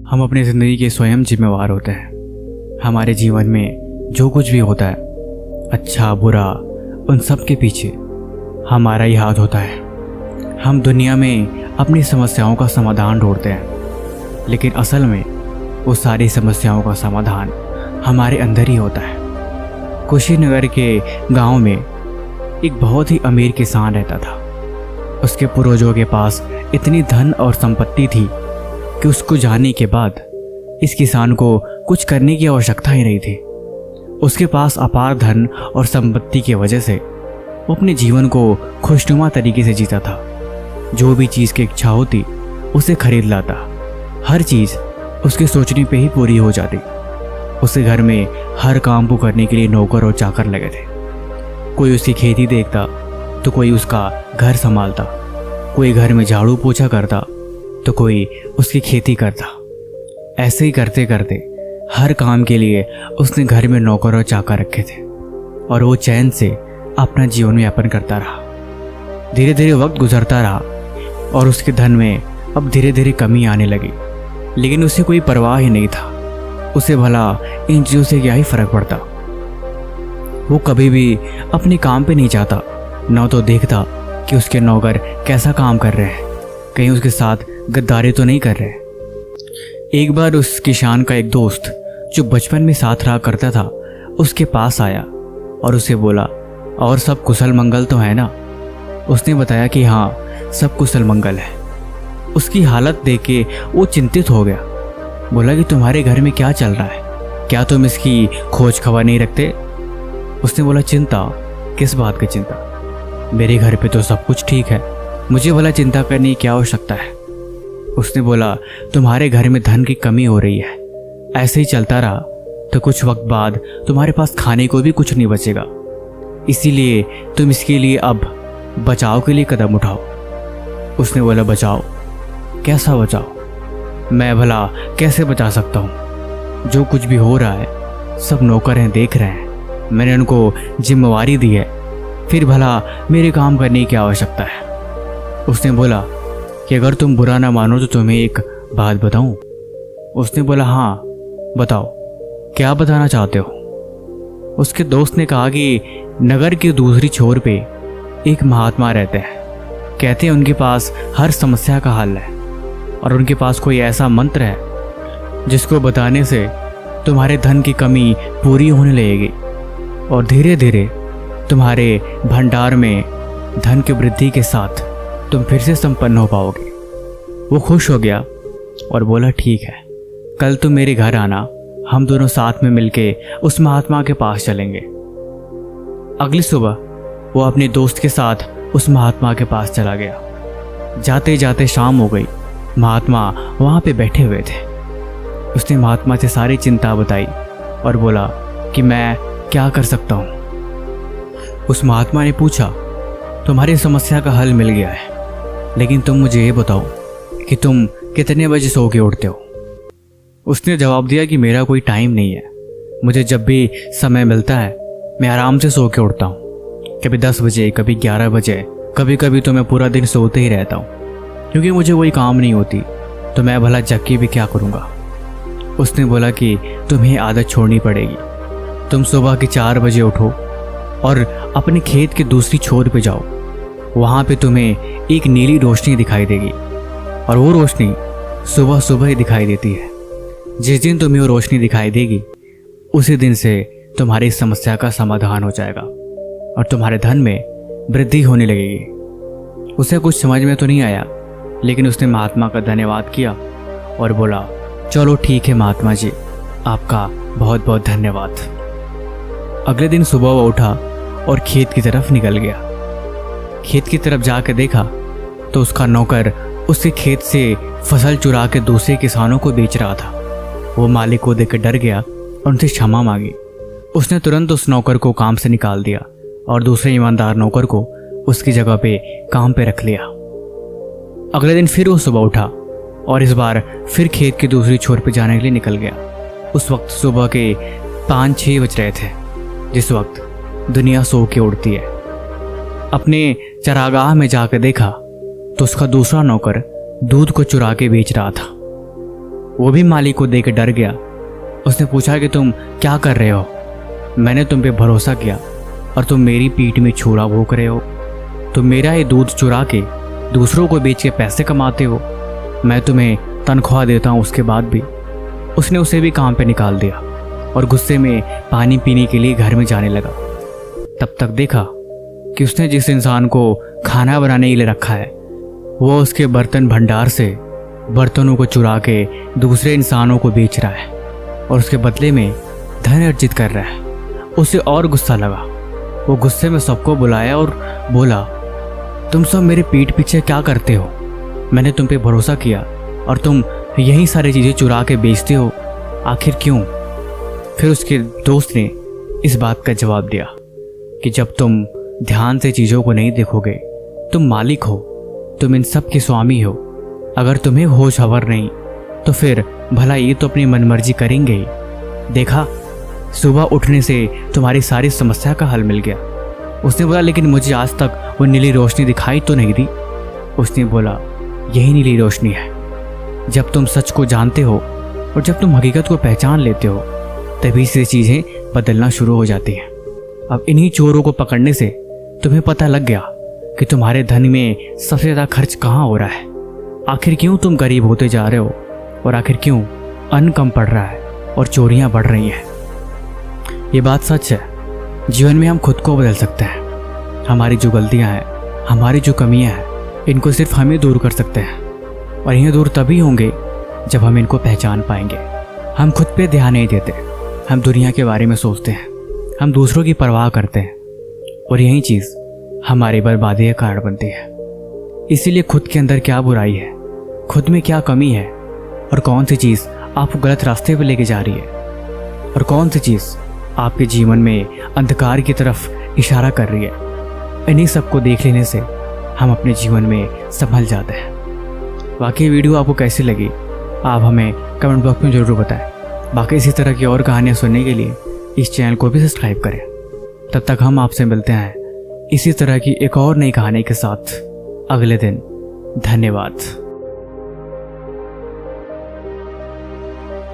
हम अपनी ज़िंदगी के स्वयं जिम्मेवार होते हैं। हमारे जीवन में जो कुछ भी होता है, अच्छा बुरा, उन सब के पीछे हमारा ही हाथ होता है। हम दुनिया में अपनी समस्याओं का समाधान ढूंढते हैं, लेकिन असल में वो सारी समस्याओं का समाधान हमारे अंदर ही होता है। कुशीनगर के गांव में एक बहुत ही अमीर किसान रहता था। उसके पूर्वजों के पास इतनी धन और संपत्ति थी कि उसको जाने के बाद इस किसान को कुछ करने की आवश्यकता ही नहीं थी। उसके पास अपार धन और संपत्ति की वजह से वो अपने जीवन को खुशनुमा तरीके से जीता था। जो भी चीज़ की इच्छा होती उसे खरीद लाता। हर चीज़ उसके सोचने पे ही पूरी हो जाती। उसके घर में हर काम को करने के लिए नौकर और चाकर लगे थे। कोई उसकी खेती देखता तो कोई उसका घर संभालता, कोई घर में झाड़ू पोछा करता तो कोई उसकी खेती करता। ऐसे ही करते करते हर काम के लिए उसने घर में नौकर और चाकर रखे थे और वो चैन से अपना जीवन यापन करता रहा। धीरे धीरे वक्त गुजरता रहा और उसके धन में अब धीरे धीरे कमी आने लगी, लेकिन उसे कोई परवाह ही नहीं था। उसे भला इन चीज़ों से क्या ही फर्क पड़ता। वो कभी भी अपने काम पे नहीं जाता, न तो देखता कि उसके नौकर कैसा काम कर रहे हैं, कहीं उसके साथ गद्दारी तो नहीं कर रहे। एक बार उस किसान का एक दोस्त जो बचपन में साथ रहा करता था उसके पास आया और उसे बोला, और सब कुशल मंगल तो है ना? उसने बताया कि हाँ, सब कुशल मंगल है। उसकी हालत देख के वो चिंतित हो गया। बोला कि तुम्हारे घर में क्या चल रहा है? क्या तुम इसकी खोज खबर नहीं रखते? उसने बोला, चिंता? किस बात की चिंता? मेरे घर पे तो सब कुछ ठीक है, मुझे भला चिंता करने की क्या आवश्यकता है? उसने बोला, तुम्हारे घर में धन की कमी हो रही है। ऐसे ही चलता रहा तो कुछ वक्त बाद तुम्हारे पास खाने को भी कुछ नहीं बचेगा। इसीलिए तुम इसके लिए अब बचाव के लिए कदम उठाओ। उसने बोला, बचाओ? कैसा बचाओ? मैं भला कैसे बचा सकता हूँ? जो कुछ भी हो रहा है सब नौकर हैं, देख रहे हैं। मैंने उनको जिम्मेवारी दी है, फिर भला मेरे काम करने की क्या आवश्यकता है? उसने बोला कि अगर तुम बुरा ना मानो तो तुम्हें एक बात बताऊं? उसने बोला, हाँ बताओ, क्या बताना चाहते हो? उसके दोस्त ने कहा कि नगर की दूसरी छोर पे एक महात्मा रहते हैं। कहते हैं उनके पास हर समस्या का हल है और उनके पास कोई ऐसा मंत्र है जिसको बताने से तुम्हारे धन की कमी पूरी होने लगेगी और धीरे धीरे तुम्हारे भंडार में धन की वृद्धि के साथ तुम फिर से संपन्न हो पाओगे। वो खुश हो गया और बोला, ठीक है, कल तुम मेरे घर आना, हम दोनों साथ में मिलके उस महात्मा के पास चलेंगे। अगली सुबह वो अपने दोस्त के साथ उस महात्मा के पास चला गया। जाते जाते शाम हो गई। महात्मा वहाँ पे बैठे हुए थे। उसने महात्मा से सारी चिंता बताई और बोला कि मैं क्या कर सकता हूँ। उस महात्मा ने पूछा, तुम्हारी समस्या का हल मिल गया है, लेकिन तुम मुझे ये बताओ कि तुम कितने बजे सो के उठते हो? उसने जवाब दिया कि मेरा कोई टाइम नहीं है, मुझे जब भी समय मिलता है मैं आराम से सो के उठता हूँ। कभी 10 बजे, कभी 11 बजे, कभी कभी तो मैं पूरा दिन सोते ही रहता हूँ, क्योंकि मुझे कोई काम नहीं होती, तो मैं भला जग के भी क्या करूँगा। उसने बोला कि तुम्हें आदत छोड़नी पड़ेगी। तुम सुबह के 4 बजे उठो और अपने खेत के दूसरी छोर पे जाओ। वहाँ पे तुम्हें एक नीली रोशनी दिखाई देगी और वो रोशनी सुबह सुबह ही दिखाई देती है। जिस दिन तुम्हें वो रोशनी दिखाई देगी उसी दिन से तुम्हारी समस्या का समाधान हो जाएगा और तुम्हारे धन में वृद्धि होने लगेगी। उसे कुछ समझ में तो नहीं आया, लेकिन उसने महात्मा का धन्यवाद किया और बोला, चलो ठीक है महात्मा जी, आपका बहुत बहुत धन्यवाद। अगले दिन सुबह वो उठा और खेत की तरफ निकल गया। खेत की तरफ जाकर देखा तो उसका नौकर उसके खेत से फसल चुरा के दूसरे किसानों को बेच रहा था। वो मालिक को देखकर डर गया और उनसे क्षमा मांगी। उसने तुरंत उस नौकर को काम से निकाल दिया और दूसरे ईमानदार नौकर को उसकी जगह पे काम पे रख लिया। अगले दिन फिर वो सुबह उठा और इस बार फिर खेत की दूसरी छोर पे जाने के लिए निकल गया। उस वक्त सुबह के 5-6 बज रहे थे, जिस वक्त दुनिया सो के उड़ती है। अपने चरागाह में जाकर देखा तो उसका दूसरा नौकर दूध को चुरा के बेच रहा था। वो भी माली को देख के डर गया। उसने पूछा कि तुम क्या कर रहे हो? मैंने तुम पे भरोसा किया और तुम मेरी पीठ में छुरा भोंक रहे हो। तुम मेरा ये दूध चुरा के दूसरों को बेच के पैसे कमाते हो। मैं तुम्हें तनख्वाह देता हूँ उसके बाद भी। उसने उसे भी काम पे निकाल दिया और गुस्से में पानी पीने के लिए घर में जाने लगा। तब तक देखा कि उसने जिस इंसान को खाना बनाने के लिए रखा है वो उसके बर्तन भंडार से बर्तनों को चुरा के दूसरे इंसानों को बेच रहा है और उसके बदले में धन अर्जित कर रहा है। उसे और गुस्सा लगा। वो गुस्से में सबको बुलाया और बोला, तुम सब मेरे पीठ पीछे क्या करते हो? मैंने तुम पे भरोसा किया और तुम यही सारी चीज़ें चुरा के बेचते हो, आखिर क्यों? फिर उसके दोस्त ने इस बात का जवाब दिया कि जब तुम ध्यान से चीज़ों को नहीं देखोगे, तुम मालिक हो, तुम इन सब के स्वामी हो। अगर तुम्हें होश खबर नहीं तो फिर भला ये तो अपनी मनमर्जी करेंगे ही। देखा, सुबह उठने से तुम्हारी सारी समस्या का हल मिल गया। उसने बोला, लेकिन मुझे आज तक वो नीली रोशनी दिखाई तो नहीं दी। उसने बोला, यही नीली रोशनी है। जब तुम सच को जानते हो और जब तुम हकीकत को पहचान लेते हो तभी से चीज़ें बदलना शुरू हो जाती हैं। अब इन्हीं चोरों को पकड़ने से तुम्हें पता लग गया कि तुम्हारे धन में सबसे ज़्यादा खर्च कहाँ हो रहा है। आखिर क्यों तुम गरीब होते जा रहे हो और आखिर क्यों अन्न कम पड़ रहा है और चोरियाँ बढ़ रही हैं। ये बात सच है। जीवन में हम खुद को बदल सकते हैं। हमारी जो गलतियाँ हैं, हमारी जो कमियाँ हैं, इनको सिर्फ हम ही दूर कर सकते हैं और ये दूर तभी होंगे जब हम इनको पहचान पाएंगे। हम खुद पे ध्यान नहीं देते, हम दुनिया के बारे में सोचते हैं, हम दूसरों की परवाह करते हैं और यही चीज़ हमारी बर्बादी का कारण बनती है। इसीलिए खुद के अंदर क्या बुराई है, खुद में क्या कमी है और कौन सी चीज़ आपको गलत रास्ते पर लेके जा रही है और कौन सी चीज़ आपके जीवन में अंधकार की तरफ इशारा कर रही है, इन्हीं सबको देख लेने से हम अपने जीवन में संभल जाते हैं। बाकी वीडियो आपको कैसी लगी आप हमें कमेंट बॉक्स में ज़रूर बताएं। बाकी इसी तरह की और कहानियाँ सुनने के लिए इस चैनल को भी सब्सक्राइब करें। तब तक हम आपसे मिलते हैं इसी तरह की एक और नई कहानी के साथ अगले दिन। धन्यवाद।